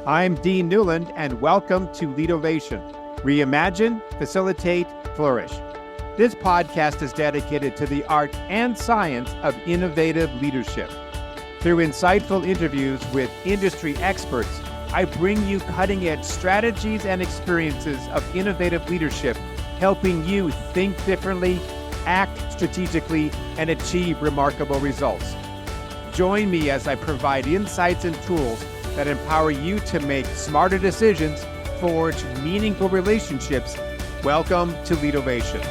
I'm Dean Newland, and welcome to Leadovation. Reimagine, facilitate, flourish. This podcast is dedicated to the art and science of innovative leadership. Through insightful interviews with industry experts, I bring you cutting-edge strategies and experiences of innovative leadership, helping you think differently, act strategically, and achieve remarkable results. Join me as I provide insights and tools that empower you to make smarter decisions, forge meaningful relationships. Welcome to Leadovation.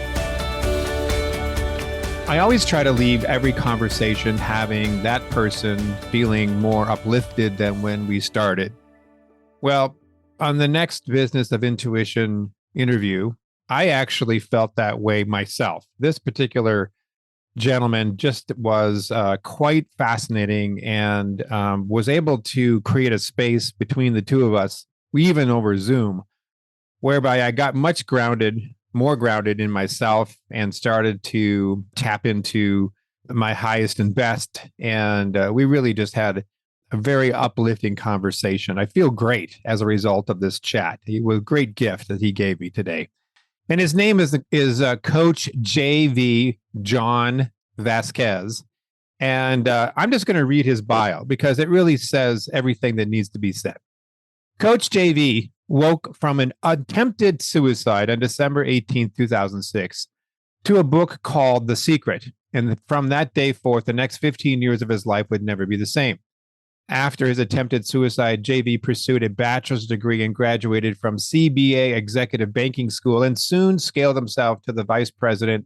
I always try to leave every conversation having that person feeling more uplifted than when we started. Well, on the next Business of Intuition interview, I actually felt that way myself. This particular gentleman just was quite fascinating and was able to create a space between the two of us, even over Zoom, whereby I got more grounded in myself and started to tap into my highest and best. And we really just had a very uplifting conversation. I feel great as a result of this chat. It was a great gift that he gave me today. And his name is Coach JV John Vasquez. And I'm just going to read his bio because it really says everything that needs to be said. Coach JV woke from an attempted suicide on December 18, 2006, to a book called The Secret. And from that day forth, the next 15 years of his life would never be the same. After his attempted suicide, JV pursued a bachelor's degree and graduated from CBA Executive Banking School and soon scaled himself to the vice president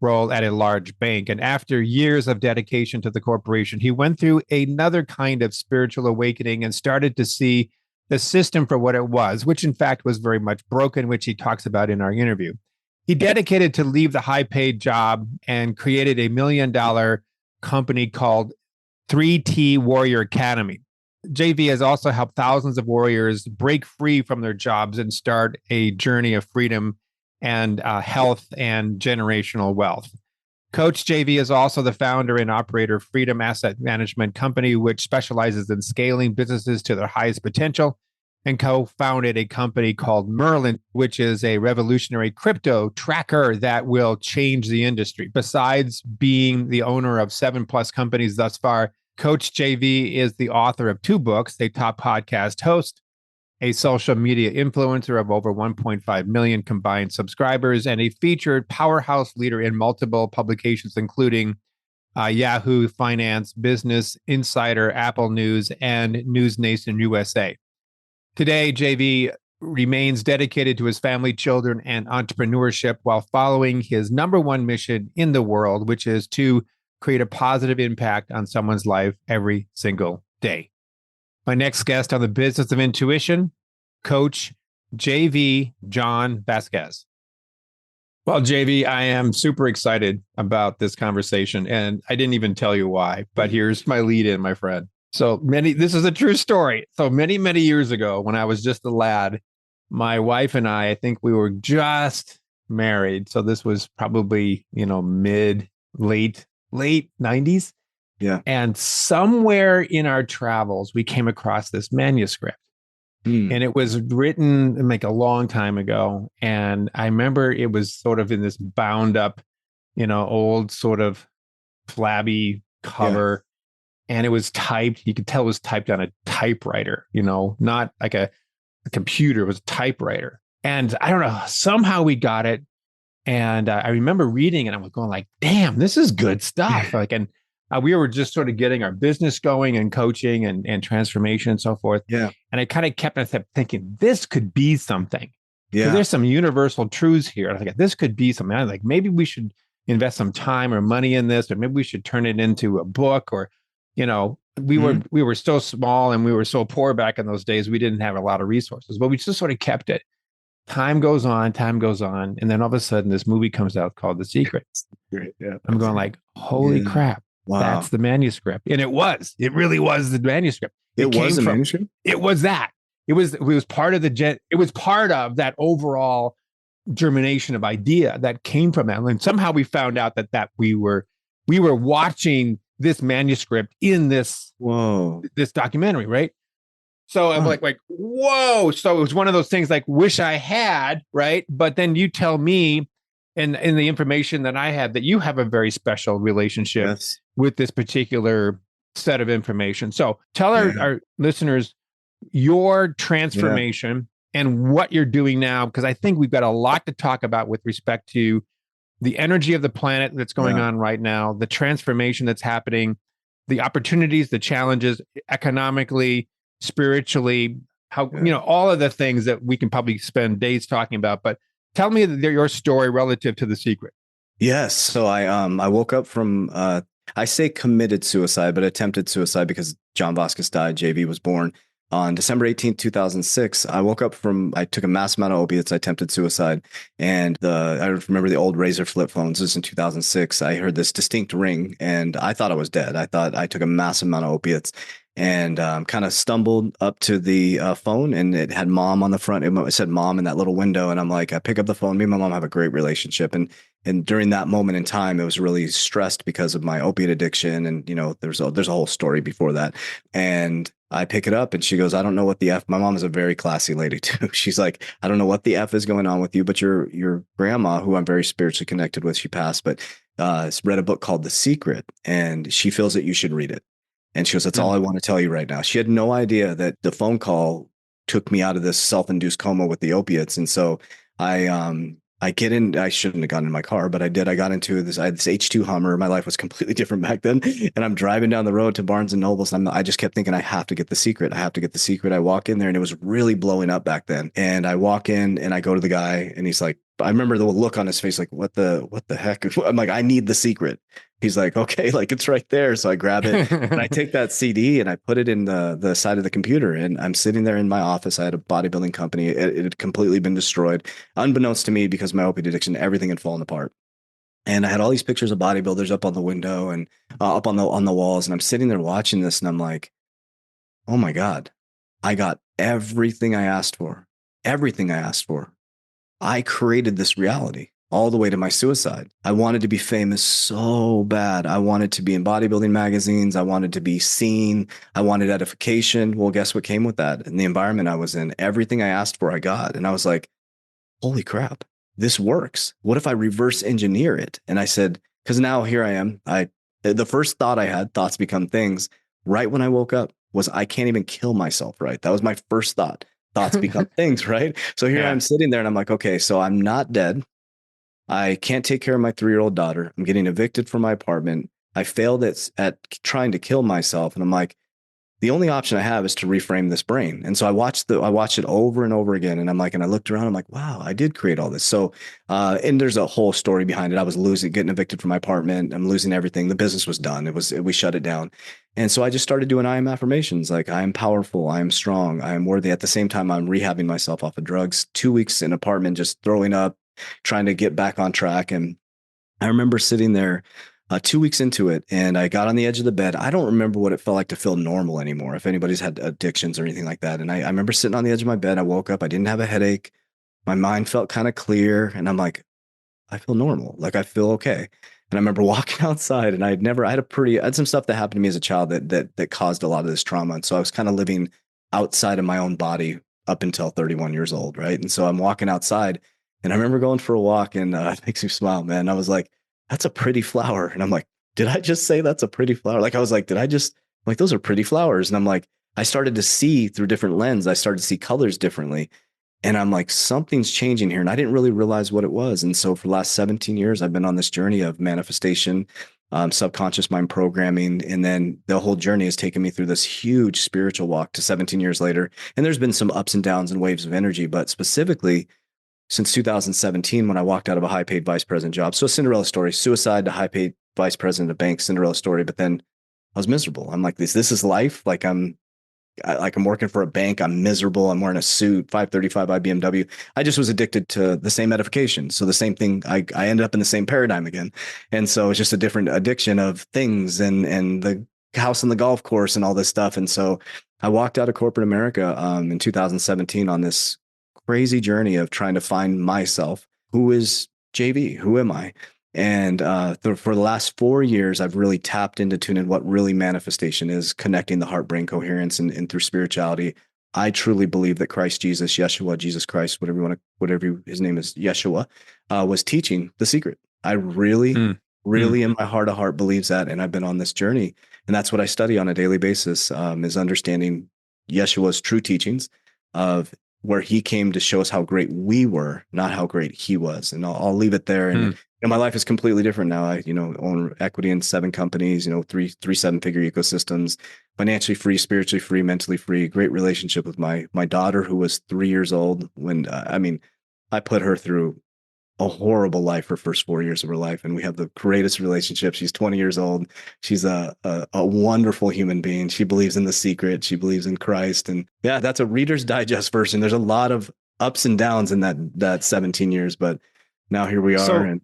role at a large bank. And after years of dedication to the corporation, he went through another kind of spiritual awakening and started to see the system for what it was, which in fact was very much broken, which he talks about in our interview. He dedicated to leave the high-paid job and created a $1 million company called 3T Warrior Academy. JV has also helped thousands of warriors break free from their jobs and start a journey of freedom and health and generational wealth. Coach JV is also the founder and operator of Freedom Asset Management Company, which specializes in scaling businesses to their highest potential, and co-founded a company called Merlin, which is a revolutionary crypto tracker that will change the industry. Besides being the owner of 7+ companies thus far, Coach JV is the author of 2 books, a top podcast host, a social media influencer of over 1.5 million combined subscribers, and a featured powerhouse leader in multiple publications, including Yahoo Finance, Business Insider, Apple News, and News Nation USA. Today, JV remains dedicated to his family, children, and entrepreneurship while following his number one mission in the world, which is to create a positive impact on someone's life every single day. My next guest on the Business of Intuition, Coach JV John Vasquez. Well, JV, I am super excited about this conversation, and I didn't even tell you why, but here's my lead in, my friend. This is a true story. So many years ago, when I was just a lad, my wife and I think we were just married. So this was probably, late 90s. Yeah. And somewhere in our travels, we came across this manuscript. And it was written like a long time ago. And I remember it was sort of in this bound up, old sort of flabby cover. Yeah. And it was typed, you could tell it was typed on a typewriter, not like a computer, it was a typewriter. And I don't know, somehow we got it. And I remember reading and I was going like, damn, this is good stuff. We were just sort of getting our business going and coaching and transformation and so forth. Yeah. And I kind of kept thinking, this could be something. Yeah. There's some universal truths here. I think this could be something. I was like, maybe we should invest some time or money in this, or maybe we should turn it into a book, or, we were so small and we were so poor back in those days. We didn't have a lot of resources, but we just sort of kept it. Time goes on. And then all of a sudden this movie comes out called The Secret. Great. Yeah. I'm going like, holy crap. Wow. That's the manuscript. And it really was the manuscript. It was a manuscript? It was that. It was part of it was part of that overall germination of idea that came from that. And somehow we found out that we were watching this manuscript in this documentary, right? So I'm like, whoa. So it was one of those things like wish I had, right? But then you tell me and in the information that I have that you have a very special relationship Yes. with this particular set of information. So tell Yeah. our listeners your Yeah. transformation and what you're doing now, because I think we've got a lot to talk about with respect to the energy of the planet that's going Yeah. on right now, the transformation that's happening, the opportunities, the challenges economically, spiritually, how, Yeah. all of the things that we can probably spend days talking about. But tell me your story relative to The Secret. Yes. So I woke up from I say committed suicide, but attempted suicide because John Vasquez died. JV was born on December 18th, 2006. I took a mass amount of opiates. I attempted suicide, and I remember the old razor flip phones. This is in 2006. I heard this distinct ring, and I thought I was dead. I thought I took a massive amount of opiates, and kind of stumbled up to the phone, and it had mom on the front. It said mom in that little window, and I'm like, I pick up the phone. Me and my mom have a great relationship, and during that moment in time, it was really stressed because of my opiate addiction. And, there's a whole story before that. And I pick it up and she goes, I don't know what the F, my mom is a very classy lady too. She's like, I don't know what the F is going on with you, but your grandma, who I'm very spiritually connected with, she passed, but read a book called The Secret, and she feels that you should read it. And she goes, that's all I want to tell you right now. She had no idea that the phone call took me out of this self-induced coma with the opiates. And so I get in, I shouldn't have gotten in my car, but I did. I got into this, I had this H2 Hummer. My life was completely different back then. And I'm driving down the road to Barnes and Nobles. And I just kept thinking, I have to get The Secret. I have to get The Secret. I walk in there and it was really blowing up back then. And I walk in and I go to the guy and he's like, I remember the look on his face, like, what the heck? I'm like, I need The Secret. He's like, okay, like it's right there. So I grab it and I take that CD and I put it in the side of the computer. And I'm sitting there in my office. I had a bodybuilding company. It had completely been destroyed, unbeknownst to me, because my opiate addiction, everything had fallen apart. And I had all these pictures of bodybuilders up on the window and up on the walls. And I'm sitting there watching this, and I'm like, oh my God, I got everything I asked for. Everything I asked for. I created this reality all the way to my suicide. I wanted to be famous so bad. I wanted to be in bodybuilding magazines. I wanted to be seen. I wanted edification. Well, guess what came with that? In the environment I was in, everything I asked for, I got. And I was like, holy crap, this works. What if I reverse engineer it? And I said, because now here I am. The first thought I had, thoughts become things, right when I woke up, was I can't even kill myself, right? That was my first thought. Thoughts become things, right? So here I'm sitting there and I'm like, okay, so I'm not dead. I can't take care of my 3-year-old daughter. I'm getting evicted from my apartment. I failed at trying to kill myself. And I'm like, the only option I have is to reframe this brain. And so I watched it over and over again. And I'm like, and I looked around, I'm like, wow, I did create all this. So, and there's a whole story behind it. I was getting evicted from my apartment. I'm losing everything. The business was done. We shut it down. And so I just started doing I am affirmations. Like, I am powerful. I am strong. I am worthy. At the same time, I'm rehabbing myself off of drugs, 2 weeks in an apartment, just throwing up, trying to get back on track. And I remember sitting there 2 weeks into it, and I got on the edge of the bed. I don't remember what it felt like to feel normal anymore, if anybody's had addictions or anything like that. And I remember sitting on the edge of my bed. I woke up. I didn't have a headache. My mind felt kind of clear. And I'm like, I feel normal. Like, I feel okay. And I remember walking outside, and I had some stuff that happened to me as a child that caused a lot of this trauma. And so I was kind of living outside of my own body up until 31 years old. Right. And so I'm walking outside, and I remember going for a walk, and it makes me smile, man. I was like, that's a pretty flower. And I'm like, did I just say that's a pretty flower? Like, I was like, those are pretty flowers. And I'm like, I started to see through different lens. I started to see colors differently. And I'm like, something's changing here. And I didn't really realize what it was. And so for the last 17 years, I've been on this journey of manifestation, subconscious mind programming. And then the whole journey has taken me through this huge spiritual walk to 17 years later. And there's been some ups and downs and waves of energy, but specifically since 2017, when I walked out of a high paid vice president job. So a Cinderella story, suicide to high paid vice president of bank, Cinderella story. But then I was miserable. I'm like, this is life. Like, I'm working for a bank. I'm miserable. I'm wearing a suit, 535i BMW. I just was addicted to the same edification. So the same thing, I ended up in the same paradigm again. And so it's just a different addiction of things and the house and the golf course and all this stuff. And so I walked out of corporate America in 2017 on this crazy journey of trying to find myself. Who is JV? Who am I? And for the last 4 years, I've really tapped into tuning what really manifestation is, connecting the heart brain coherence and through spirituality, I truly believe that Christ Jesus, Yeshua, Jesus Christ, whatever his name is, Yeshua, was teaching the secret. I really, Mm, mm, really in my heart of heart believes that. And I've been on this journey. And that's what I study on a daily basis, is understanding Yeshua's true teachings of where he came to show us how great we were, not how great he was. And I'll leave it there. And mm. my life is completely different now. I, own equity in 7 companies, three 7-figure ecosystems, financially free, spiritually free, mentally free, great relationship with my daughter, who was 3 years old when, I put her through a horrible life her first 4 years of her life. And we have the greatest relationship. She's 20 years old. She's a wonderful human being. She believes in the secret. She believes in Christ. And yeah, that's a Reader's Digest version. There's a lot of ups and downs in that 17 years, but now here we are. So And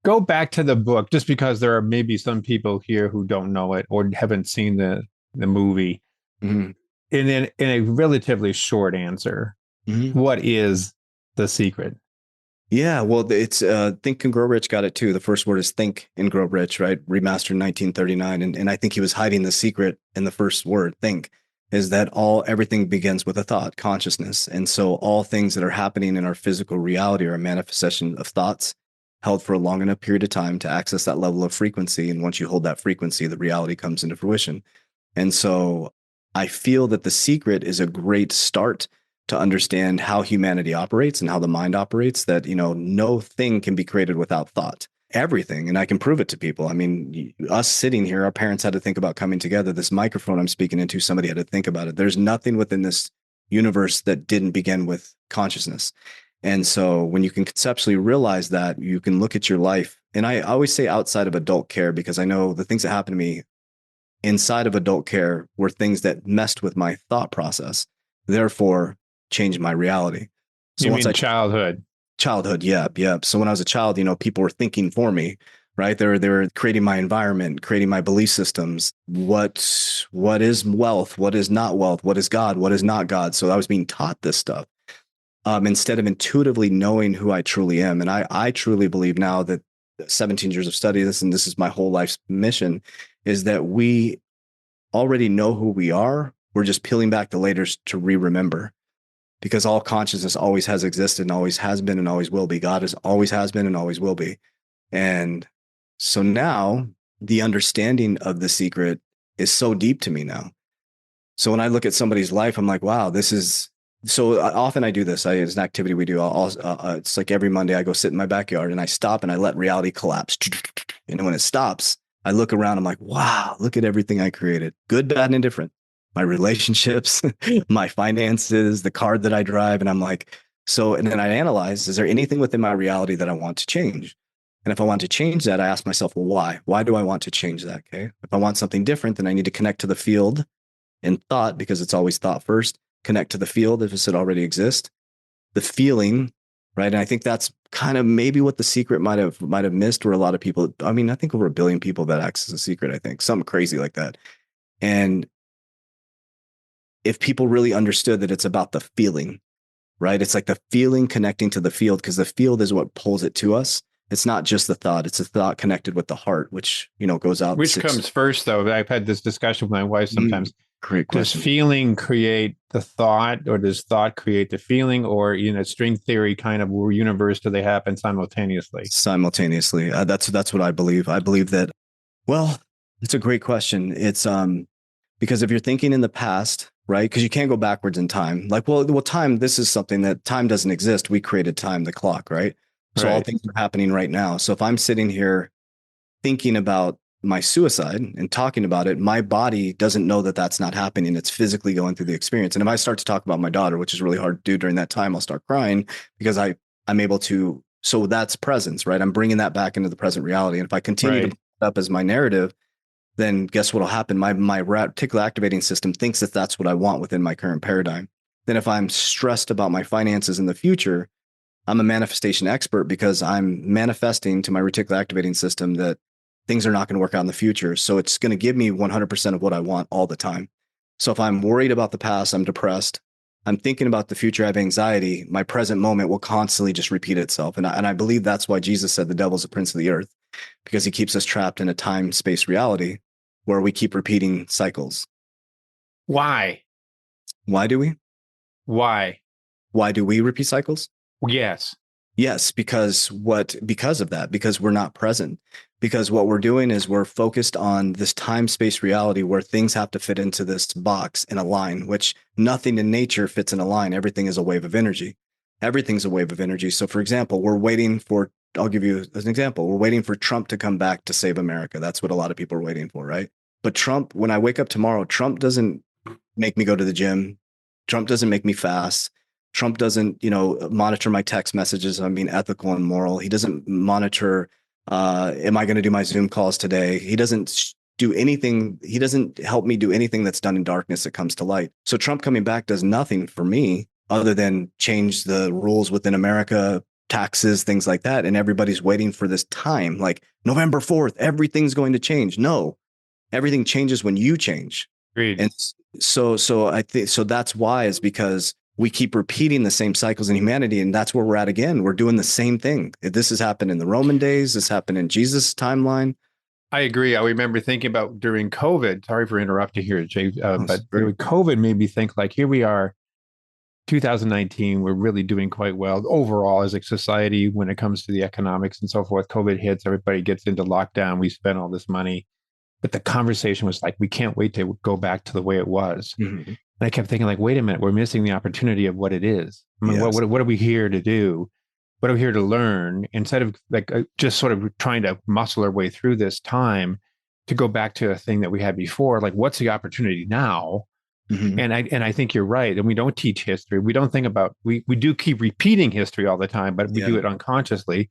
go back to the book, just because there are maybe some people here who don't know it or haven't seen the movie. mhm, In a relatively short answer, mhm. what is the secret? Yeah, well, it's Think and Grow Rich got it too. The first word is think and grow rich, right? Remastered in 1939. And I think he was hiding the secret in the first word, think, is that everything begins with a thought, consciousness. And so all things that are happening in our physical reality are a manifestation of thoughts held for a long enough period of time to access that level of frequency. And once you hold that frequency, the reality comes into fruition. And so I feel that the secret is a great start to understand how humanity operates and how the mind operates, that, no thing can be created without thought. Everything. And I can prove it to people. I mean, us sitting here, our parents had to think about coming together. This microphone I'm speaking into, somebody had to think about it. There's nothing within this universe that didn't begin with consciousness. And so when you can conceptually realize that, you can look at your life. And I always say outside of adult care, because I know the things that happened to me inside of adult care were things that messed with my thought process, therefore changed my reality. So You once mean I childhood? childhood, yep. So when I was a child, people were thinking for me, right? They were creating my environment, creating my belief systems. What is wealth? What is not wealth? What is God? What is not God? So I was being taught this stuff, instead of intuitively knowing who I truly am. And I truly believe now that 17 years of study, and this is my whole life's mission, is that we already know who we are. We're just peeling back the layers to remember, because all consciousness always has existed and always has been and always will be. God is always has been and always will be. And so now the understanding of the secret is so deep to me now. So when I look at somebody's life, I'm like, wow, this is so often I do this. It's an activity we do. It's like every Monday I go sit in my backyard and I stop and I let reality collapse. And when it stops, I look around. I'm like, wow, look at everything I created, good, bad, and indifferent. My relationships, my finances, the car that I drive. And I'm like, and then I analyze, is there anything within my reality that I want to change? And if I want to change that, I ask myself, well, why? Why do I want to change that? Okay. If I want something different, then I need to connect to the field in thought, because it's always thought first. Connect to the field if it already exists. The feeling, right? And I think that's kind of maybe what the secret might have missed, where a lot of people, I mean, I think over 1 billion people that access the secret, I think something crazy like that. And if people really understood that it's about the feeling, right? It's like the feeling connecting to the field, because the field is what pulls it to us. It's not just the thought, it's a thought connected with the heart, which, goes out. Which comes first, though? I've had this discussion with my wife sometimes. Great Does question. feeling create the thought, or does thought create the feeling, or string theory kind of universe, do they happen simultaneously? Simultaneously. That's what I believe. I believe that, well, it's a great question. It's because if you're thinking in the past, right? Because you can't go backwards in time. Like, well, time, this is something that time doesn't exist. We created time, the clock, right? So all Right. things are happening right now. So if I'm sitting here thinking about my suicide and talking about it, my body doesn't know that that's not happening. It's physically going through the experience. And if I start to talk about my daughter, which is really hard to do during that time, I'll start crying, because I'm able to. So that's presence, right? I'm bringing that back into the present reality. And if I continue to Right. put it up as my narrative, then guess what will happen? My reticular activating system thinks that that's what I want within my current paradigm. Then if I'm stressed about my finances in the future, I'm a manifestation expert, because I'm manifesting to my reticular activating system that things are not going to work out in the future. So it's going to give me 100% of what I want all the time. So if I'm worried about the past, I'm depressed. I'm thinking about the future, I have anxiety. My present moment will constantly just repeat itself. And I believe that's why Jesus said the devil's a prince of the earth, because he keeps us trapped in a time space reality where we keep repeating cycles. Why? Why do we? Why? Why do we repeat cycles? Yes. Yes, because of that, because we're not present. Because what we're doing is we're focused on this time-space reality where things have to fit into this box in a line, which nothing in nature fits in a line. Everything is a wave of energy. Everything's a wave of energy. So for example, I'll give you an example. We're waiting for Trump to come back to save America. That's what a lot of people are waiting for, right? But Trump, when I wake up tomorrow, Trump doesn't make me go to the gym. Trump doesn't make me fast. Trump doesn't, monitor my text messages. I'm being ethical and moral. He doesn't monitor, am I going to do my Zoom calls today? He doesn't do anything. He doesn't help me do anything that's done in darkness that comes to light. So Trump coming back does nothing for me other than change the rules within America, taxes, things like that. And everybody's waiting for this time, like November 4th, everything's going to change. No, everything changes when you change. Agreed. And so I think, so that's why, is because we keep repeating the same cycles in humanity. And that's where we're at again. We're doing the same thing. This has happened in the Roman days. This happened in Jesus' timeline. I agree. I remember thinking about during COVID. Sorry for interrupting here, Jay, but Great. COVID made me think, like, here we are, 2019. We're really doing quite well overall as a society when it comes to the economics and so forth. COVID hits, everybody gets into lockdown. We spend all this money, but the conversation was like, we can't wait to go back to the way it was. Mm-hmm. And I kept thinking, like, wait a minute, we're missing the opportunity of what it is. I mean, Yes. what are we here to do? What are we here to learn? Instead of like just sort of trying to muscle our way through this time to go back to a thing that we had before, like, what's the opportunity now? Mm-hmm. And I think you're right. And we don't teach history. We don't think about, we do keep repeating history all the time, but we do it unconsciously.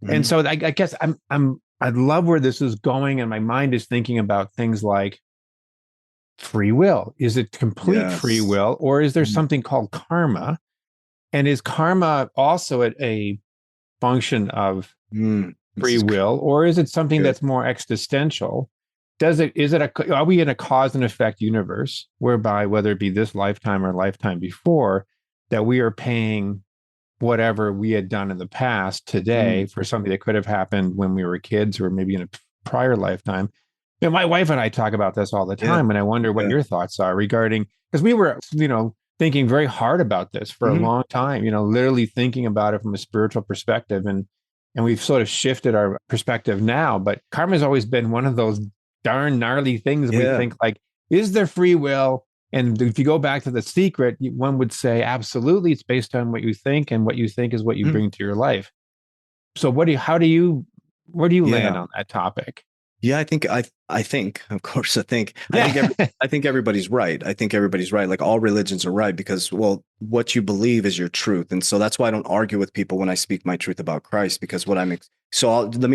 Mm-hmm. And so I guess I love where this is going, and my mind is thinking about things like free will. Is it complete free will, or is there something called karma? And is karma also a function of free will, or is it something that's more existential? Are we in a cause and effect universe whereby, whether it be this lifetime or lifetime before, that we are paying whatever we had done in the past today for something that could have happened when we were kids or maybe in a prior lifetime? My wife and I talk about this all the time, and I wonder what your thoughts are regarding, because we were, thinking very hard about this for a long time, literally thinking about it from a spiritual perspective. And we've sort of shifted our perspective now, but karma has always been one of those darn gnarly things. We think, like, is there free will? And if you go back to The Secret, one would say, absolutely, it's based on what you think, and what you think is what you bring to your life. So where do you land on that topic? Yeah, I think, of course, I think everybody's right. I think everybody's right. Like, all religions are right because, well, what you believe is your truth. And so that's why I don't argue with people when I speak my truth about Christ, because let me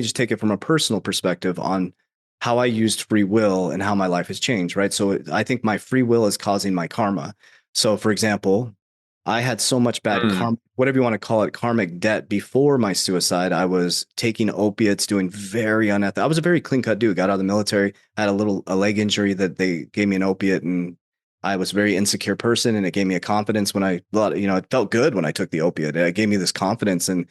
just take it from a personal perspective on how I used free will and how my life has changed, right? So I think my free will is causing my karma. So for example, I had so much bad karma, whatever you want to call it, karmic debt before my suicide. I was taking opiates, doing very unethical. I was a very clean cut dude, got out of the military, had a leg injury that they gave me an opiate, and I was a very insecure person, and it gave me a confidence when it felt good when I took the opiate. It gave me this confidence, and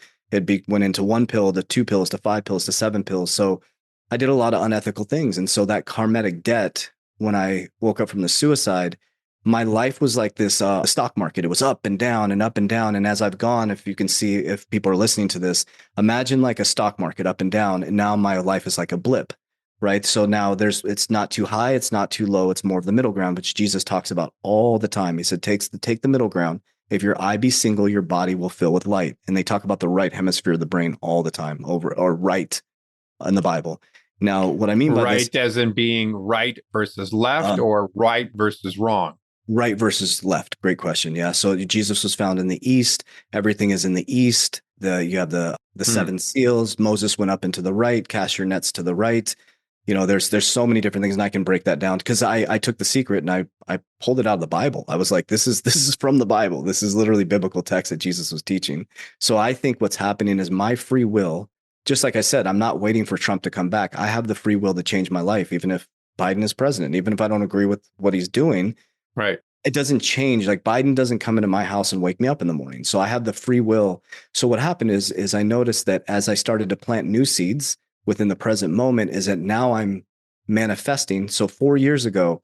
went into 1 pill to 2 pills to 5 pills to 7 pills. So I did a lot of unethical things. And so that karmic debt, when I woke up from the suicide, my life was like this stock market. It was up and down and up and down. And as I've gone, if you can see, if people are listening to this, imagine like a stock market up and down. And now my life is like a blip, right? So now it's not too high, it's not too low, it's more of the middle ground, which Jesus talks about all the time. He said, take the middle ground. If your eye be single, your body will fill with light. And they talk about the right hemisphere of the brain all the time, or right in the Bible. Now, what I mean by right, this, as in being right versus left, or right versus wrong? Right versus left. Great question. Yeah. So Jesus was found in the East. Everything is in the East. You have the 7 seals. Moses went up into the right. Cast your nets to the right. There's so many different things, and I can break that down because I took The Secret and I pulled it out of the Bible. I was like, this is from the Bible. This is literally biblical text that Jesus was teaching. So I think what's happening is my free will. Just like I said, I'm not waiting for Trump to come back. I have the free will to change my life, even if Biden is president, even if I don't agree with what he's doing. Right. It doesn't change. Like, Biden doesn't come into my house and wake me up in the morning. So I have the free will. So what happened is I noticed that as I started to plant new seeds within the present moment, is that now I'm manifesting. So 4 years ago,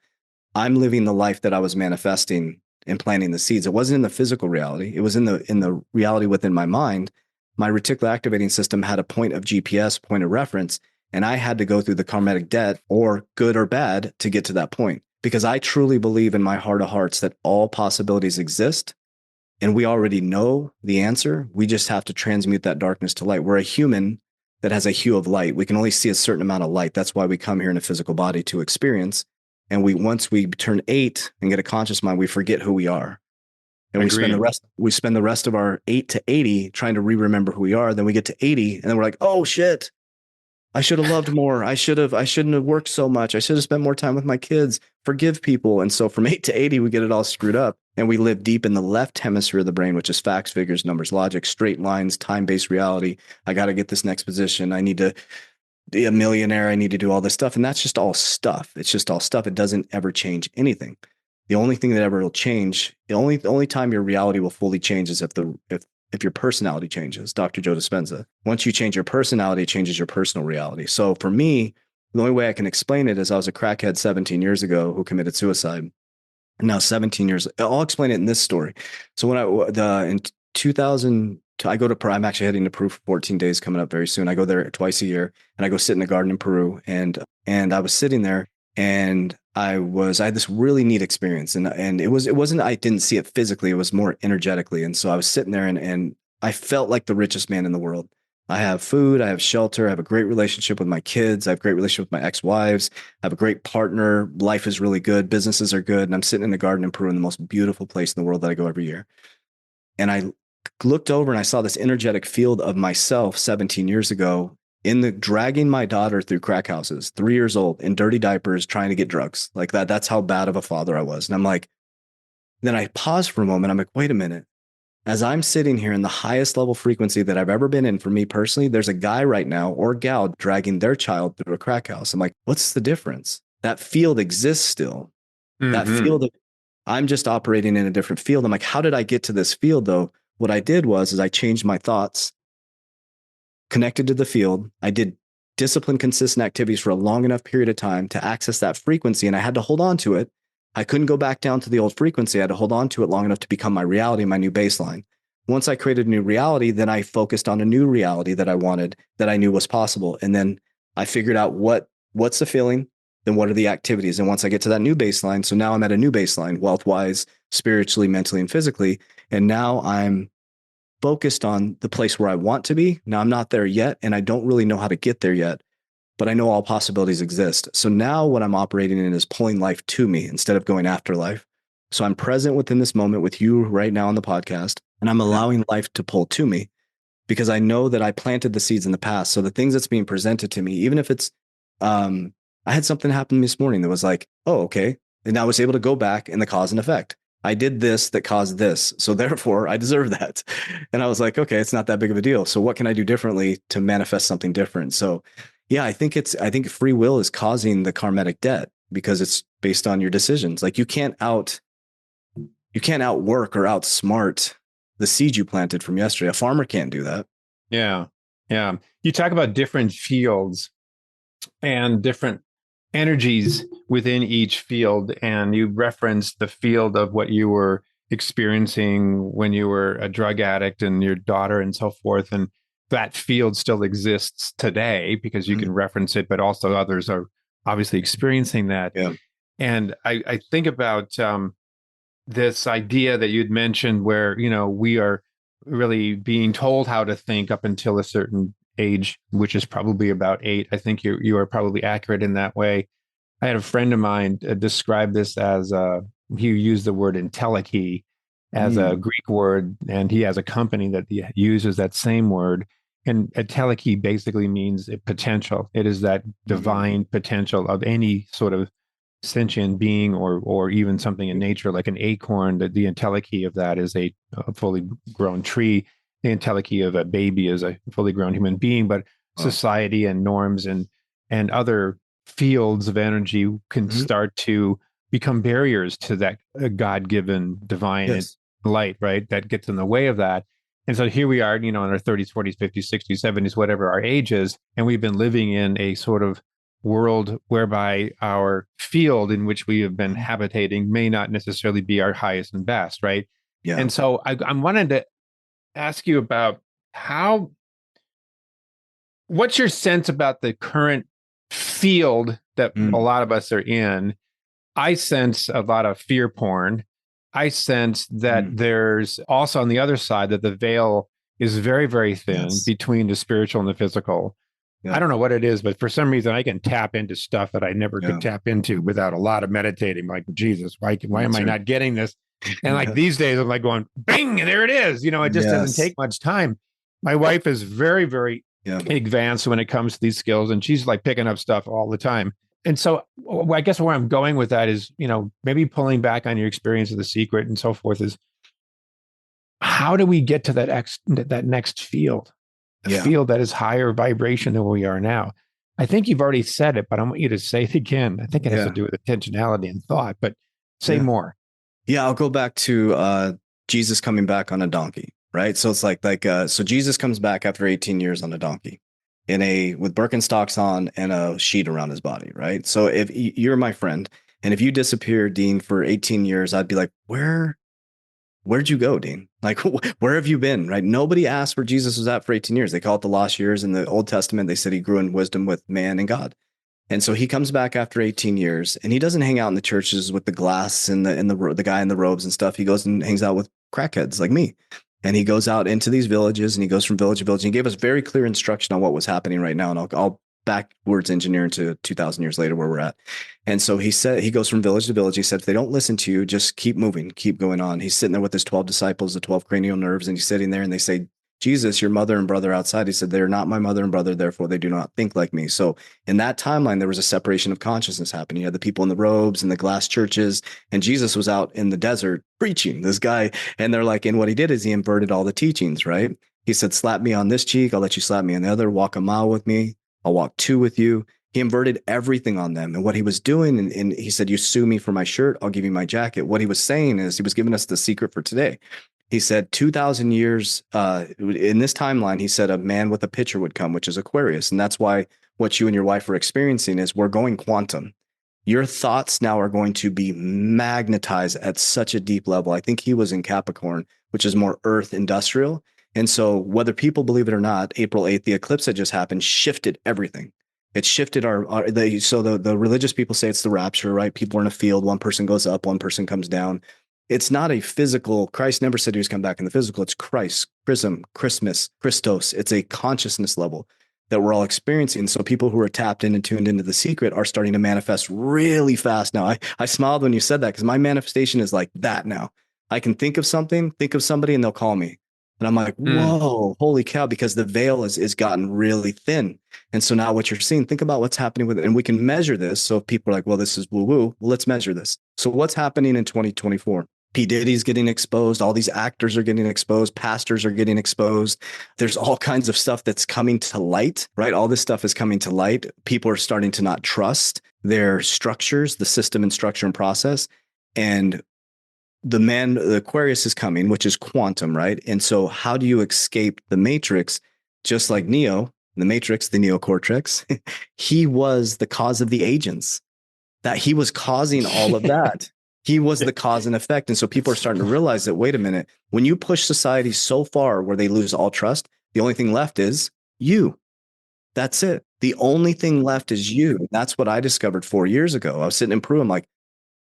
I'm living the life that I was manifesting and planting the seeds. It wasn't in the physical reality. It was in the reality within my mind. My reticular activating system had a point of GPS, point of reference, and I had to go through the karmatic debt, or good or bad, to get to that point. Because I truly believe in my heart of hearts that all possibilities exist, and we already know the answer. We just have to transmute that darkness to light. We're a human that has a hue of light. We can only see a certain amount of light. That's why we come here in a physical body to experience. And once we turn 8 and get a conscious mind, we forget who we are. And we spend the rest of our 8 to 80 trying to remember who we are. Then we get to 80 and then we're like, oh shit, I should have loved more. I shouldn't have worked so much. I should have spent more time with my kids. Forgive people. And so from 8 to 80, we get it all screwed up. And we live deep in the left hemisphere of the brain, which is facts, figures, numbers, logic, straight lines, time-based reality. I got to get this next position. I need to be a millionaire. I need to do all this stuff. And that's just all stuff. It's just all stuff. It doesn't ever change anything. The only thing that ever will change, the only time your reality will fully change is if your personality changes. Dr. Joe Dispenza. Once you change your personality, it changes your personal reality. So for me, the only way I can explain it is I was a crackhead 17 years ago who committed suicide. And now 17 years, I'll explain it in this story. So in 2000, I'm actually heading to Peru for 14 days coming up very soon. I go there twice a year and I go sit in a garden in Peru. And I was sitting there and I had this really neat experience. And it wasn't, I didn't see it physically. It was more energetically. And so I was sitting there and I felt like the richest man in the world. I have food, I have shelter, I have a great relationship with my kids, I have a great relationship with my ex-wives, I have a great partner, life is really good, businesses are good, and I'm sitting in the garden in Peru in the most beautiful place in the world that I go every year. And I looked over and I saw this energetic field of myself 17 years ago dragging my daughter through crack houses, 3 years old, in dirty diapers, trying to get drugs like that. That's how bad of a father I was. And I'm like, then I paused for a moment. I'm like, wait a minute. As I'm sitting here in the highest level frequency that I've ever been in for me personally, there's a guy right now or gal dragging their child through a crack house. I'm like, what's the difference? That field exists still. Mm-hmm. That field, I'm just operating in a different field. I'm like, how did I get to this field though? What I did is I changed my thoughts, connected to the field. I did disciplined, consistent activities for a long enough period of time to access that frequency. And I had to hold on to it. I couldn't go back down to the old frequency. I had to hold on to it long enough to become my reality, my new baseline. Once I created a new reality, then I focused on a new reality that I wanted, that I knew was possible. And then I figured out what's the feeling, then what are the activities? And once I get to that new baseline, so now I'm at a new baseline, wealth-wise, spiritually, mentally, and physically. And now I'm focused on the place where I want to be. Now I'm not there yet, and I don't really know how to get there yet, but I know all possibilities exist. So now what I'm operating in is pulling life to me instead of going after life. So I'm present within this moment with you right now on the podcast, and I'm allowing life to pull to me because I know that I planted the seeds in the past. So the things that's being presented to me, even if it's, I had something happen this morning that was like, oh, okay. And I was able to go back in the cause and effect. I did this that caused this. So therefore I deserve that. And I was like, okay, it's not that big of a deal. So what can I do differently to manifest something different? So yeah, I think free will is causing the karmatic debt because it's based on your decisions. Like you can't outwork or outsmart the seed you planted from yesterday. A farmer can't do that. Yeah. Yeah. You talk about different fields and different energies within each field. And you referenced the field of what you were experiencing when you were a drug addict and your daughter and so forth. And that field still exists today because you can reference it, but also others are obviously experiencing that. Yeah. And I think about this idea that you'd mentioned where, we are really being told how to think up until a certain age, which is probably about 8. I think you are probably accurate in that way. I had a friend of mine describe this as he used the word entelechy as a Greek word, and he has a company that uses that same word. And entelechy basically means potential. It is that divine potential of any sort of sentient being or even something in nature, like an acorn. The entelechy of that is a fully grown tree. The entelechy of a baby is a fully grown human being. But society and norms and other fields of energy can start to become barriers to that God-given divine light, right? That gets in the way of that. And so here we are, in our 30s, 40s, 50s, 60s, 70s, whatever our age is, and we've been living in a sort of world whereby our field in which we have been habitating may not necessarily be our highest and best, right? Yeah. And so I'm wanting to ask you about how, what's your sense about the current field that a Mm. lot of us are in? I sense a lot of fear porn. I sense that Mm. there's also on the other side that the veil is very, very thin Yes. between the spiritual and the physical. I Yeah. don't know what it is, but for some reason I can tap into stuff that I never could Yeah. tap into without a lot of meditating. Like, Jesus, why am That's I right. not getting this? And like Yeah. these days, I'm like going, bing, and there it is. It just doesn't Yes. take much time. My wife is very, very Yeah. advanced when it comes to these skills, and she's like picking up stuff all the time. And so I guess where I'm going with that is, maybe pulling back on your experience of The Secret and so forth is, how do we get to that next field, a Yeah. field that is higher vibration than we are now? I think you've already said it, but I want you to say it again. I think it has to Yeah. do with intentionality and thought, but say Yeah. more. Yeah. I'll go back to Jesus coming back on a donkey, right? So it's so Jesus comes back after 18 years on a donkey with Birkenstocks on and a sheet around his body, right? So if you're my friend and if you disappear, Dean, for 18 years, I'd be like, where'd you go, Dean? Like, where have you been? Right? Nobody asked where Jesus was at for 18 years. They call it the lost years. In the Old Testament, they said he grew in wisdom with man and God. And so he comes back after 18 years, and he doesn't hang out in the churches with the glass and the guy in the robes and stuff. He goes and hangs out with crackheads like me. And he goes out into these villages, and he goes from village to village. And he gave us very clear instruction on what was happening right now. And I'll backwards engineer into 2,000 years later where we're at. And so he said, he goes from village to village. He said, if they don't listen to you, just keep moving, keep going on. He's sitting there with his 12 disciples, the 12 cranial nerves, and he's sitting there and they say, Jesus, your mother and brother outside. He said, they're not my mother and brother, therefore they do not think like me. So in that timeline, there was a separation of consciousness happening. You had the people in the robes and the glass churches, and Jesus was out in the desert preaching, this guy. And they're like, and what he did is he inverted all the teachings, right? He said, slap me on this cheek, I'll let you slap me on the other, walk a mile with me, I'll walk two with you. He inverted everything on them. And what he was doing, and he said, you sue me for my shirt, I'll give you my jacket. What he was saying is he was giving us the secret for today. He said 2,000 years in this timeline, he said a man with a pitcher would come, which is Aquarius. And that's why what you and your wife are experiencing is we're going quantum. Your thoughts now are going to be magnetized at such a deep level. I think he was in Capricorn, which is more earth industrial. And so whether people believe it or not, April 8th, the eclipse that just happened shifted everything. It shifted the religious people say it's the rapture, right? People are in a field. One person goes up, one person comes down. It's not a physical. Christ never said he was come back in the physical. It's Christ, Chrism, Christmas, Christos. It's a consciousness level that we're all experiencing. So people who are tapped in and tuned into the secret are starting to manifest really fast now. I smiled when you said that because my manifestation is like that now. I can think of something, think of somebody, and they'll call me. And I'm like, whoa, holy cow, because the veil is gotten really thin. And so now what you're seeing, think about what's happening with it. And we can measure this. So if people are like, well, this is woo-woo, well, let's measure this. So what's happening in 2024? P. Diddy's getting exposed. All these actors are getting exposed. Pastors are getting exposed. There's all kinds of stuff that's coming to light, right? All this stuff is coming to light. People are starting to not trust their structures, the system and structure and process. And the Aquarius is coming, which is quantum, right? And so how do you escape the matrix? Just like Neo, the matrix, the neocortex, he was the cause of the agents, that he was causing all of that. He was the cause and effect. And so people are starting to realize that, wait a minute, when you push society so far where they lose all trust, the only thing left is you. That's it. The only thing left is you. That's what I discovered 4 years ago. I was sitting in Peru. I'm like,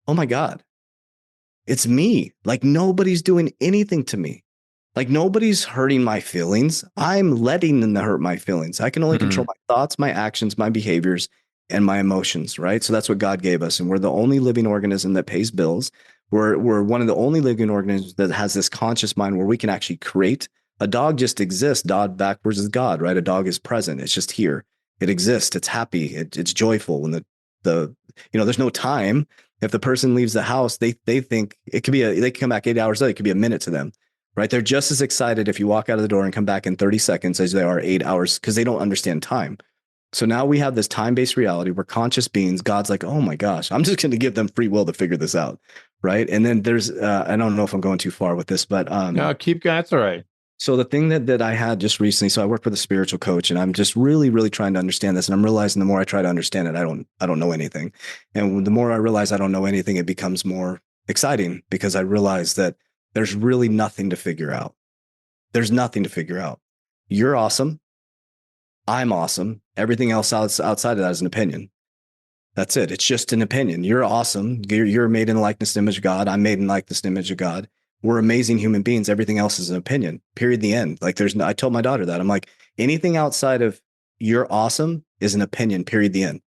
oh my God, it's me. Like nobody's doing anything to me. Like nobody's hurting my feelings. I'm letting them hurt my feelings. I can only control my thoughts, my actions, my behaviors, and my emotions, right? So that's what God gave us. And we're the only living organism that pays bills. We're one of the only living organisms that has this conscious mind where we can actually create. A dog just exists. Dog backwards is God, right? A dog is present. It's just here. It exists. It's happy. It's joyful. When there's no time. If the person leaves the house, they think it could be they can come back 8 hours later. It could be a minute to them, right? They're just as excited if you walk out of the door and come back in 30 seconds as they are 8 hours because they don't understand time. So now we have this time-based reality. We're conscious beings. God's like, oh my gosh, I'm just going to give them free will to figure this out, right? And then there's, I don't know if I'm going too far with this, but no, keep going. That's all right. So the thing that I had just recently, so I work with a spiritual coach, and I'm just really, really trying to understand this. And I'm realizing the more I try to understand it, I don't know anything. And the more I realize I don't know anything, it becomes more exciting because I realize that there's really nothing to figure out. There's nothing to figure out. You're awesome. I'm awesome. Everything else outside of that is an opinion. That's it. It's just an opinion. You're awesome. You're made in the likeness and image of God. I'm made in the likeness and image of God. We're amazing human beings. Everything else is an opinion. Period. The end. Like there's no, I told my daughter that. I'm like, anything outside of you're awesome is an opinion. Period. The end.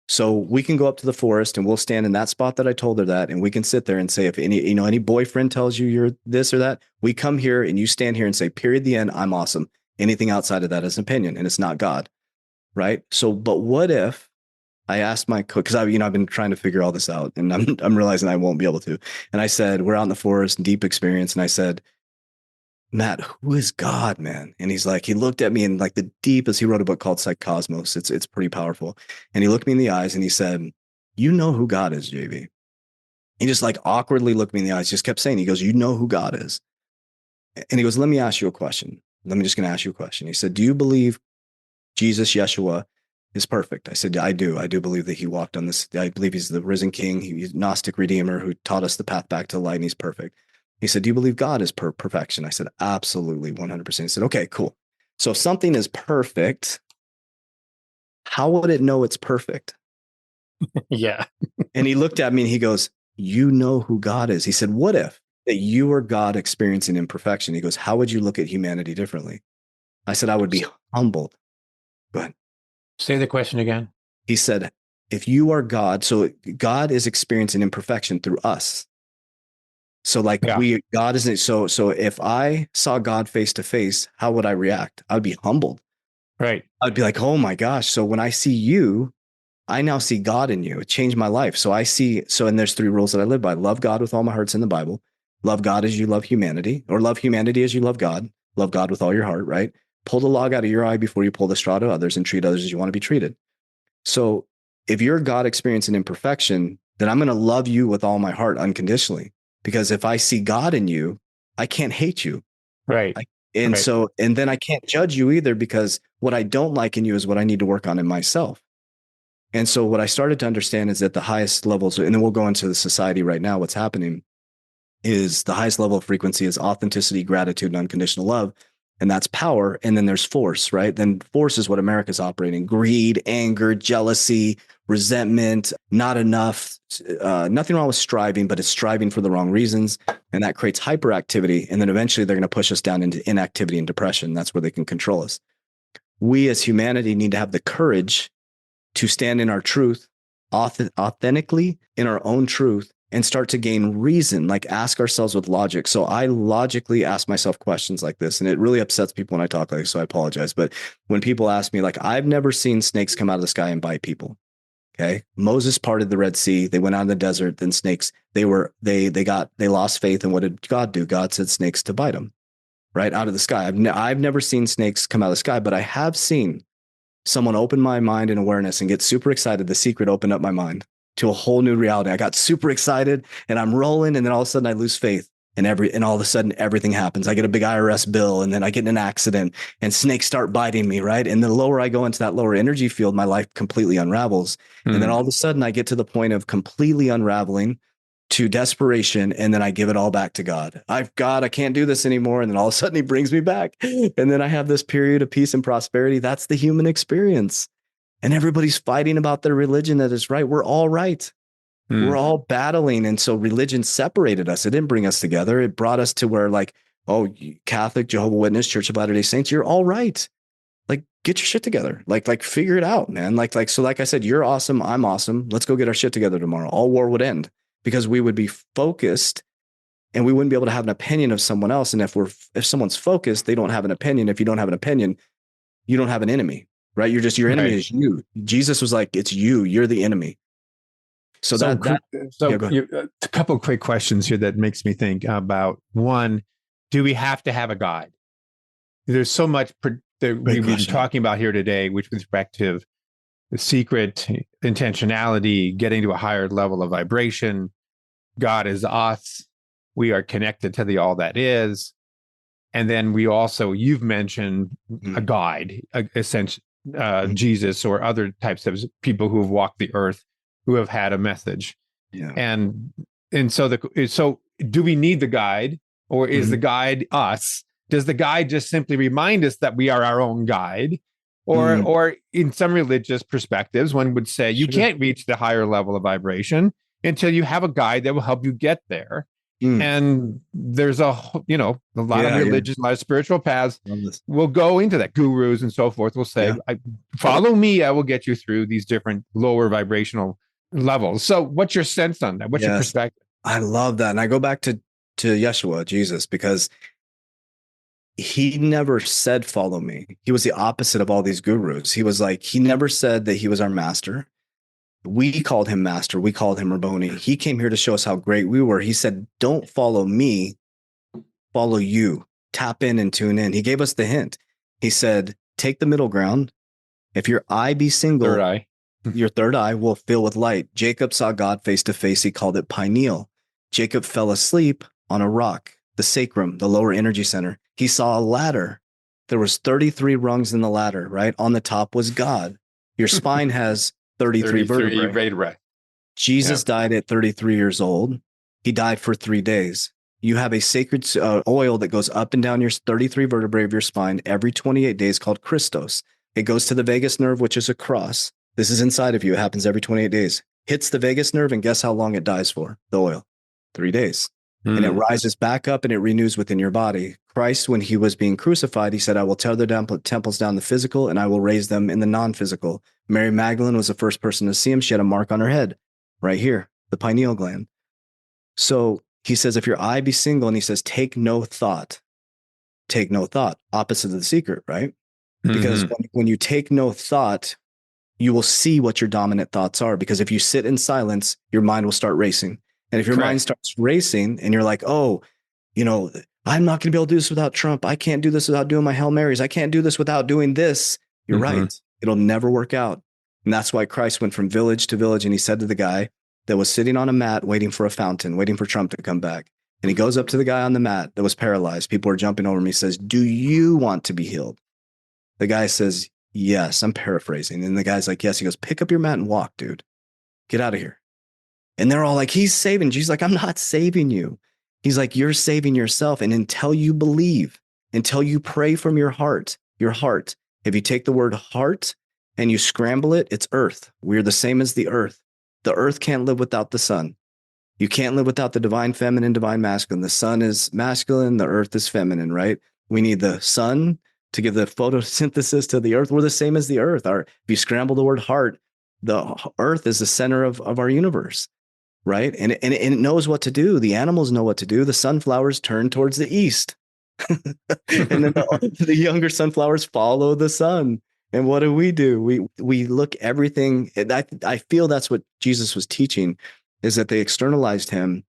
So we can go up to the forest and we'll stand in that spot that I told her that, and we can sit there and say, if any boyfriend tells you you're this or that, we come here and you stand here and say, period. The end. I'm awesome. Anything outside of that is an opinion, and it's not God. Right. So, but what if I asked my coach, because I've been trying to figure all this out, and I'm realizing I won't be able to. And I said, we're out in the forest, deep experience. And I said, Matt, who is God, man? And he's like, he looked at me in like the deepest, he wrote a book called Psychosmos. It's pretty powerful. And he looked me in the eyes and he said, you know who God is, JV. He just like awkwardly looked me in the eyes, just kept saying, he goes, you know who God is. And he goes, let me ask you a question. Let me just going to ask you a question. He said, do you believe Jesus, Yeshua, is perfect? I said, I do. I do believe that he walked on this. I believe he's the risen king. He's Gnostic redeemer who taught us the path back to the light, and he's perfect. He said, do you believe God is perfection? I said, absolutely, 100%. He said, okay, cool. So if something is perfect, how would it know it's perfect? Yeah. And he looked at me and he goes, you know who God is. He said, what if that you were God experiencing imperfection? He goes, how would you look at humanity differently? I said, I would be humbled. Go ahead. Say the question again. He said, if you are God, so God is experiencing imperfection through us. So like God isn't, so if I saw God face to face, how would I react? I would be humbled. Right. I'd be like, oh my gosh. So when I see you, I now see God in you. It changed my life. So and there's 3 rules that I live by. Love God with all my heart's in the Bible. Love God as you love humanity, or love humanity as you love God. Love God with all your heart, right? Pull the log out of your eye before you pull the straw to others, and treat others as you want to be treated. So if you're God experiencing imperfection, then I'm going to love you with all my heart unconditionally. Because if I see God in you, I can't hate you. Right. And then I can't judge you either, because what I don't like in you is what I need to work on in myself. And so what I started to understand is that the highest levels, and then we'll go into the society right now, what's happening is the highest level of frequency is authenticity, gratitude, and unconditional love. And that's power. And then there's force, right? Then force is what America's operating: greed, anger, jealousy, resentment, not enough, nothing wrong with striving, but it's striving for the wrong reasons. And that creates hyperactivity. And then eventually they're going to push us down into inactivity and depression. That's where they can control us. We as humanity need to have the courage to stand in our truth, authentically in our own truth, and start to gain reason, like ask ourselves with logic. So I logically ask myself questions like this, and it really upsets people when I talk like this, so I apologize. But when people ask me, like, I've never seen snakes come out of the sky and bite people. Okay. Moses parted the Red Sea. They went out in the desert. Then snakes, they lost faith. And what did God do? God said snakes to bite them right out of the sky. I've never seen snakes come out of the sky, but I have seen someone open my mind and awareness and get super excited. The Secret opened up my mind to a whole new reality. I got super excited and I'm rolling, and then all of a sudden I lose faith, and all of a sudden everything happens. I get a big IRS bill, and then I get in an accident and snakes start biting me, right? And the lower I go into that lower energy field, my life completely unravels. And then all of a sudden I get to the point of completely unraveling to desperation, and then I give it all back to God. I can't do this anymore. And then all of a sudden he brings me back. And then I have this period of peace and prosperity. That's the human experience. And everybody's fighting about their religion that is right. We're all right. We're all battling. And so religion separated us. It didn't bring us together. It brought us to where, like, oh, Catholic, Jehovah's Witness, Church of Latter-day Saints, you're all right. Like, get your shit together. Like figure it out, man. So like I said, you're awesome. I'm awesome. Let's go get our shit together tomorrow. All war would end, because we would be focused and we wouldn't be able to have an opinion of someone else. And if someone's focused, they don't have an opinion. If you don't have an opinion, you don't have an enemy. Right? Your enemy is you. Jesus was like, it's you. You're the enemy. A couple of quick questions here that makes me think about. One, do we have to have a God? There's so much that we've been talking about here today, which with respect to the secret, intentionality, getting to a higher level of vibration. God is us. We are connected to the all that is. And then you've mentioned a guide, essentially Jesus or other types of people who have walked the earth, who have had a message. Yeah. And so do we need the guide, or is the guide us? Does the guide just simply remind us that we are our own guide? Or in some religious perspectives, one would say you can't reach the higher level of vibration until you have a guide that will help you get there. And there's a lot of religions, a lot of spiritual paths will go into that. Gurus and so forth will say, follow me, I will get you through these different lower vibrational levels. So what's your sense on that? What's your perspective? I love that. And I go back to Yeshua, Jesus, because he never said, follow me. He was the opposite of all these gurus. He was like, he never said that he was our master. We called him master. We called him Rabboni. He came here to show us how great we were. He said, don't follow me, follow you. Tap in and tune in. He gave us the hint. He said, take the middle ground. If your eye be single, Third eye. your third eye will fill with light. Jacob saw God face to face. He called it pineal. Jacob fell asleep on a rock, the sacrum, the lower energy center. He saw a ladder. There was 33 rungs in the ladder, right? On the top was God. Your spine has 33 vertebrae. Jesus died at 33 years old. He died for 3 days. You have a sacred oil that goes up and down your 33 vertebrae of your spine every 28 days called Christos. It goes to the vagus nerve, which is a cross. This is inside of you. It happens every 28 days. Hits the vagus nerve, and guess how long it dies for? The oil. 3 days. And it rises back up and it renews within your body. Christ, when he was being crucified, he said, I will tear their temples down the physical and I will raise them in the non-physical. Mary Magdalene was the first person to see him. She had a mark on her head right here, the pineal gland. So he says, if your eye be single, and he says, take no thought, opposite of the secret, right? Because when you take no thought, you will see what your dominant thoughts are. Because if you sit in silence, your mind will start racing. And if your mind starts racing and you're like, oh, I'm not going to be able to do this without Trump. I can't do this without doing my Hail Marys. I can't do this without doing this. You're right. It'll never work out. And that's why Christ went from village to village. And he said to the guy that was sitting on a mat, waiting for a fountain, waiting for Trump to come back. And he goes up to the guy on the mat that was paralyzed. People are jumping over him. He says, do you want to be healed? The guy says, yes. I'm paraphrasing. And the guy's like, yes. He goes, pick up your mat and walk, dude. Get out of here. And they're all like, he's saving. Jesus like, I'm not saving you. He's like, you're saving yourself. And until you believe, until you pray from your heart, if you take the word heart and you scramble it, it's earth. We're the same as the earth. The earth can't live without the sun. You can't live without the divine feminine, divine masculine. The sun is masculine. The earth is feminine, right? We need the sun to give the photosynthesis to the earth. We're the same as the earth. If you scramble the word heart, the earth is the center of our universe. Right. And it knows what to do. The animals know what to do. The sunflowers turn towards the east. And then the younger sunflowers follow the sun. And what do? We look everything. I feel that's what Jesus was teaching, is that they externalized him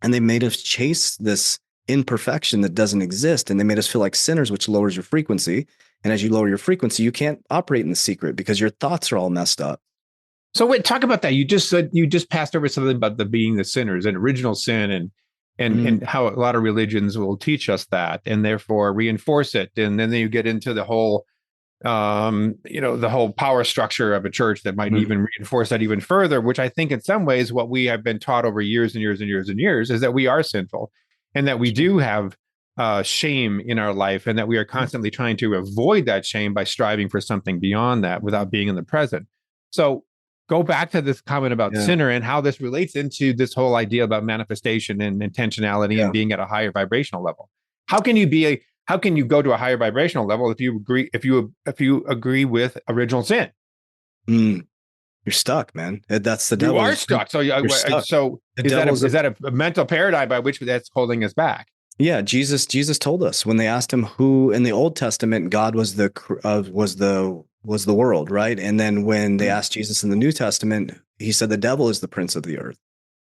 and they made us chase this imperfection that doesn't exist. And they made us feel like sinners, which lowers your frequency. And as you lower your frequency, you can't operate in the secret because your thoughts are all messed up. So wait, talk about that. You just passed over something about being the sinners and original sin and how a lot of religions will teach us that and therefore reinforce it. And then you get into the whole, the whole power structure of a church that might even reinforce that even further, which I think in some ways what we have been taught over years and years and years and years is that we are sinful and that we do have shame in our life and that we are constantly trying to avoid that shame by striving for something beyond that without being in the present. So go back to this comment about sinner and how this relates into this whole idea about manifestation and intentionality and being at a higher vibrational level. How can you go to a higher vibrational level if you agree with original sin? You're stuck, man. That's the devil. You are stuck. So is that a mental paradigm by which that's holding us back? Yeah, Jesus told us when they asked him who in the Old Testament God was the world, right? And then when they asked Jesus in the New Testament, he said the devil is the prince of the earth.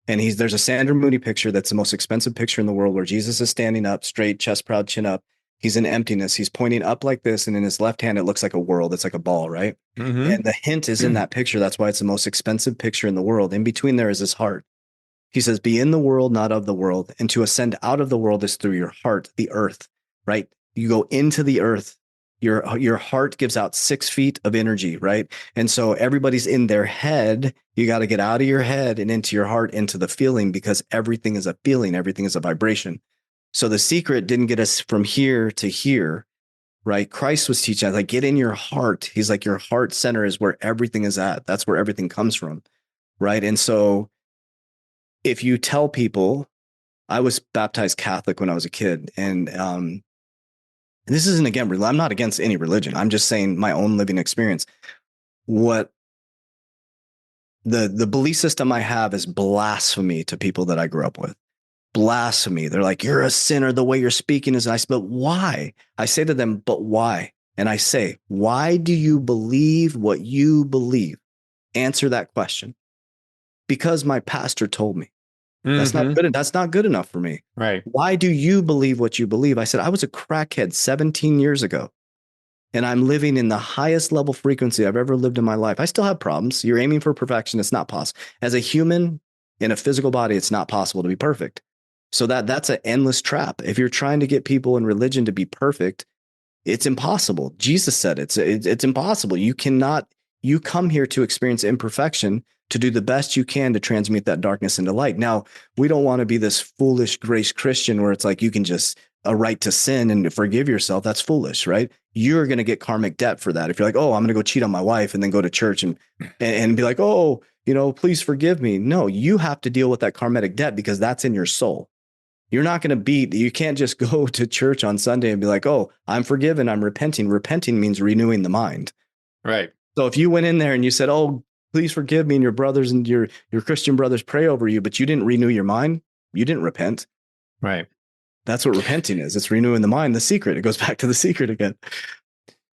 And there's a Sandra Moody picture that's the most expensive picture in the world where Jesus is standing up straight, chest proud, chin up. He's in emptiness. He's pointing up like this. And in his left hand, it looks like a world. It's like a ball, right? And the hint is in that picture. That's why it's the most expensive picture in the world. In between there is his heart. He says, be in the world, not of the world. And to ascend out of the world is through your heart, the earth, right? you go into the earth. Your heart gives out 6 feet of energy, right? And so everybody's in their head. You got to get out of your head and into your heart, into the feeling, because everything is a feeling, everything is a vibration. So the secret didn't get us from here to here, right? Christ was teaching us, like, get in your heart. He's like, your heart center is where everything is at. That's where everything comes from, right? And so if you tell people, I was baptized Catholic when I was a kid, and this isn't, again, I'm not against any religion. I'm just saying my own living experience. What the belief system I have is blasphemy to people that I grew up with. Blasphemy. They're like, you're a sinner. The way you're speaking is nice, but why? I say to them, but why? And I say, why do you believe what you believe? Answer that question. Because my pastor told me. That's not good. That's not good enough for me. Right. Why do you believe what you believe? I said, I was a crackhead 17 years ago, and I'm living in the highest level frequency I've ever lived in my life. I still have problems. You're aiming for perfection. It's not possible. As a human in a physical body, it's not possible to be perfect. So that's an endless trap. If you're trying to get people in religion to be perfect, it's impossible. Jesus said it's impossible. You cannot. You come here to experience imperfection, to do the best you can to transmute that darkness into light. Now, we don't want to be this foolish grace Christian where it's like you can just a right to sin and forgive yourself. That's foolish, right? You're going to get karmic debt for that. If you're like, oh, I'm going to go cheat on my wife and then go to church and be like, oh, please forgive me. No, you have to deal with that karmic debt because that's in your soul. You're not going to you can't just go to church on Sunday and be like, oh, I'm forgiven, I'm repenting. Repenting means renewing the mind. Right. So if you went in there and you said, oh, please forgive me, and your brothers and your Christian brothers pray over you, but you didn't renew your mind, you didn't repent. Right. That's what repenting is. It's renewing the mind, the secret. It goes back to the secret again.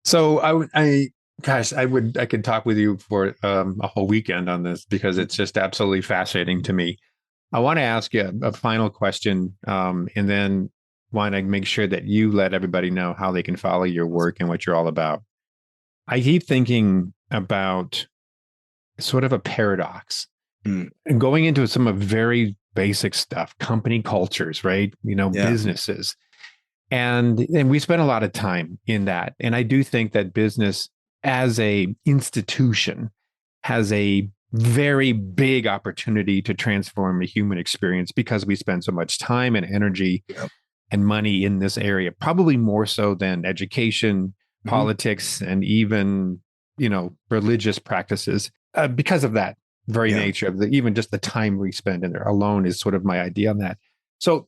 So I could talk with you for a whole weekend on this because it's just absolutely fascinating to me. I want to ask you a final question, and then want to make sure that you let everybody know how they can follow your work and what you're all about. I keep thinking about sort of a paradox and going into some of very basic stuff, company cultures, right? Businesses. And we spend a lot of time in that. And I do think that business as a institution has a very big opportunity to transform the human experience because we spend so much time and energy and money in this area, probably more so than education, politics, and even, religious practices. Because of that very nature of even just the time we spend in there alone is sort of my idea on that. So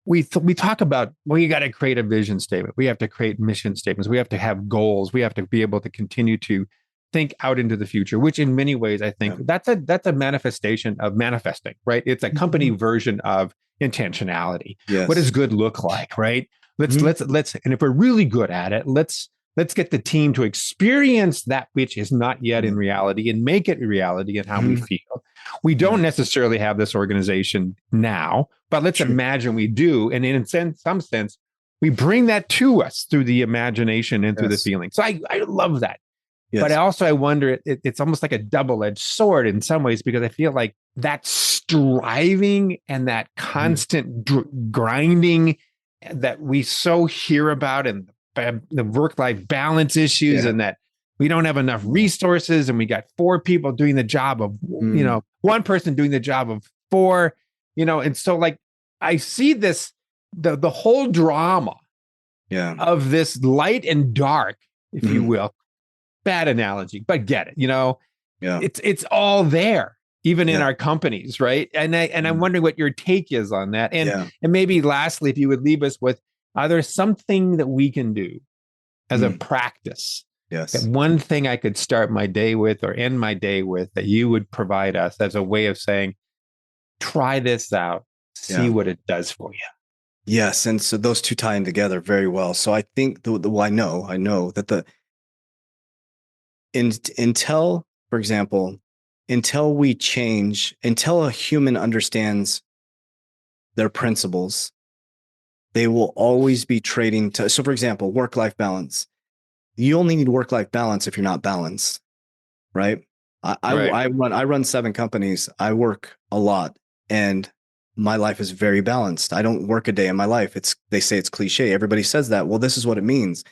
we talk about, well, you got to create a vision statement. We have to create mission statements. We have to have goals. We have to be able to continue to think out into the future, which in many ways, I think that's a manifestation of manifesting, right? It's a company version of intentionality. Yes. What does good look like, right? Let's, and if we're really good at it, let's get the team to experience that which is not yet in reality and make it a reality in how we feel. We don't necessarily have this organization now, but let's imagine we do. And in some sense, we bring that to us through the imagination and through the feeling. So I love that. Yes. But I wonder, it's almost like a double-edged sword in some ways, because I feel like that striving and that constant grinding that we so hear about, and the work-life balance issues, and that we don't have enough resources, and we got 4 people doing the job of, one person doing the job of 4, and so like I see this, the whole drama of this light and dark, if you will. Bad analogy, but get it. It's all there, even in our companies, right? And I'm wondering what your take is on that. And maybe lastly, if you would leave us with, are there something that we can do as a practice? Yes. That one thing I could start my day with or end my day with that you would provide us as a way of saying, try this out, see what it does for you. Yes. And so those two tie in together very well. So I think I know that until, for example, until we change, until a human understands their principles, they will always be trading to. So, for example, work-life balance. You only need work-life balance if you're not balanced, right? I run 7 companies. I work a lot, and my life is very balanced. I don't work a day in my life. They say it's cliche. Everybody says that. Well, this is what it means.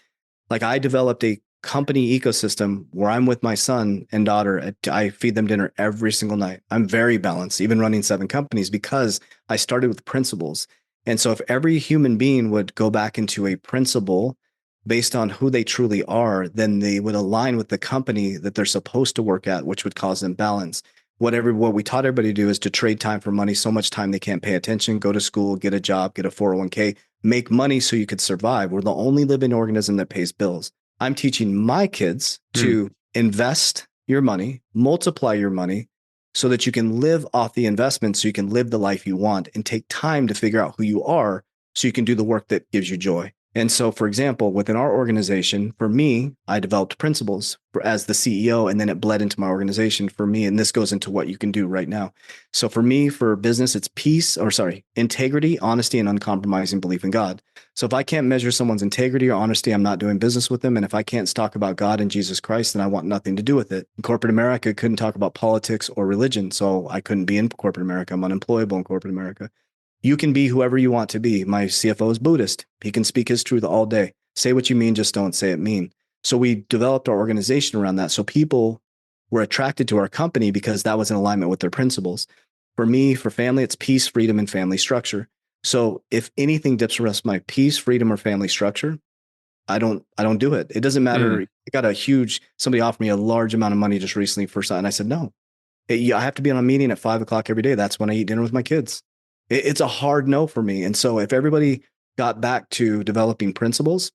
Like, I developed a company ecosystem where I'm with my son and daughter. I feed them dinner every single night. I'm very balanced, even running 7 companies, because I started with principles. And so if every human being would go back into a principle based on who they truly are, then they would align with the company that they're supposed to work at, which would cause them balance. What we taught everybody to do is to trade time for money, so much time they can't pay attention, go to school, get a job, get a 401k, make money so you could survive. We're the only living organism that pays bills. I'm teaching my kids to invest your money, multiply your money, so that you can live off the investment, so you can live the life you want, and take time to figure out who you are so you can do the work that gives you joy. And so, for example, within our organization, for me, I developed principles as the CEO, and then it bled into my organization for me. And this goes into what you can do right now. So for me, for business, it's integrity, honesty, and uncompromising belief in God. So if I can't measure someone's integrity or honesty, I'm not doing business with them. And if I can't talk about God and Jesus Christ, then I want nothing to do with it. In corporate America, couldn't talk about politics or religion. So I couldn't be in corporate America. I'm unemployable in corporate America. You can be whoever you want to be. My CFO is Buddhist. He can speak his truth all day. Say what you mean, just don't say it mean. So we developed our organization around that. So people were attracted to our company because that was in alignment with their principles. For me, for family, it's peace, freedom, and family structure. So if anything dips around my peace, freedom, or family structure, I don't do it. It doesn't matter. I got somebody offered me a large amount of money just recently for something. And I said, no, I have to be on a meeting at 5:00 every day. That's when I eat dinner with my kids. It's a hard no for me. And so if everybody got back to developing principles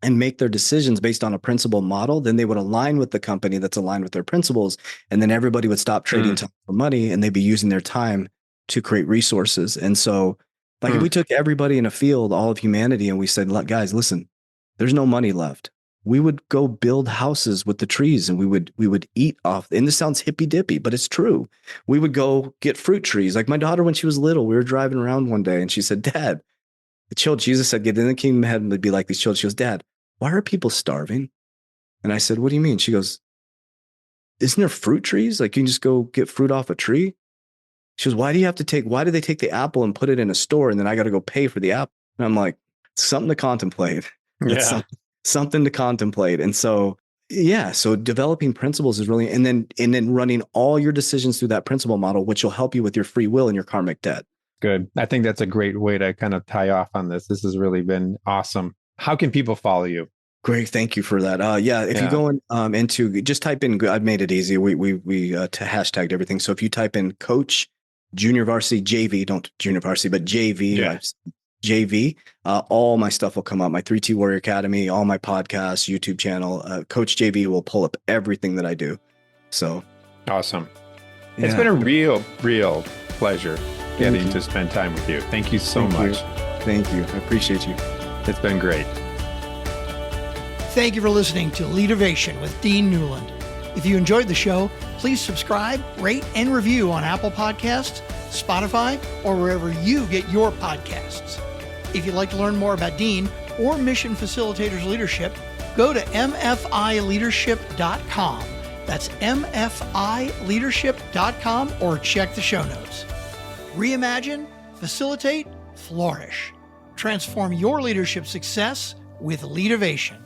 and make their decisions based on a principle model, then they would align with the company that's aligned with their principles. And then everybody would stop trading time for money, and they'd be using their time to create resources. And so if we took everybody in a field, all of humanity, and we said, look, guys, listen, there's no money left. We would go build houses with the trees, and we would eat off. And this sounds hippy dippy, but it's true. We would go get fruit trees. Like my daughter, when she was little, we were driving around one day and she said, Dad, Jesus said, get in the kingdom of heaven would be like these children. She goes, Dad, why are people starving? And I said, what do you mean? She goes, isn't there fruit trees? Like you can just go get fruit off a tree. She goes, why do they take the apple and put it in a store, and then I got to go pay for the apple? And I'm like, it's something to contemplate. Yeah. Something to contemplate. And so, so developing principles is really, and then running all your decisions through that principle model, which will help you with your free will and your karmic debt. Good. I think that's a great way to kind of tie off on this. This has really been awesome. How can people follow you? Great. Thank you for that. If you go into, just type in, I've made it easy. We hashtagged everything. So if you type in Coach Junior Varsity JV, don't Junior Varsity, but JV, JV, all my stuff will come up. My 3T Warrior Academy, all my podcasts, YouTube channel, Coach JV will pull up everything that I do. So awesome. Yeah. It's been a real pleasure getting to spend time with you. Thank you so much. Thank you. I appreciate you. It's been great. Thank you for listening to Leadervation with Dean Newland. If you enjoyed the show, please subscribe, rate, and review on Apple Podcasts, Spotify, or wherever you get your podcasts. If you'd like to learn more about Dean or Mission Facilitators Leadership, go to mfileadership.com. That's mfileadership.com, or check the show notes. Reimagine, facilitate, flourish. Transform your leadership success with Leadervation.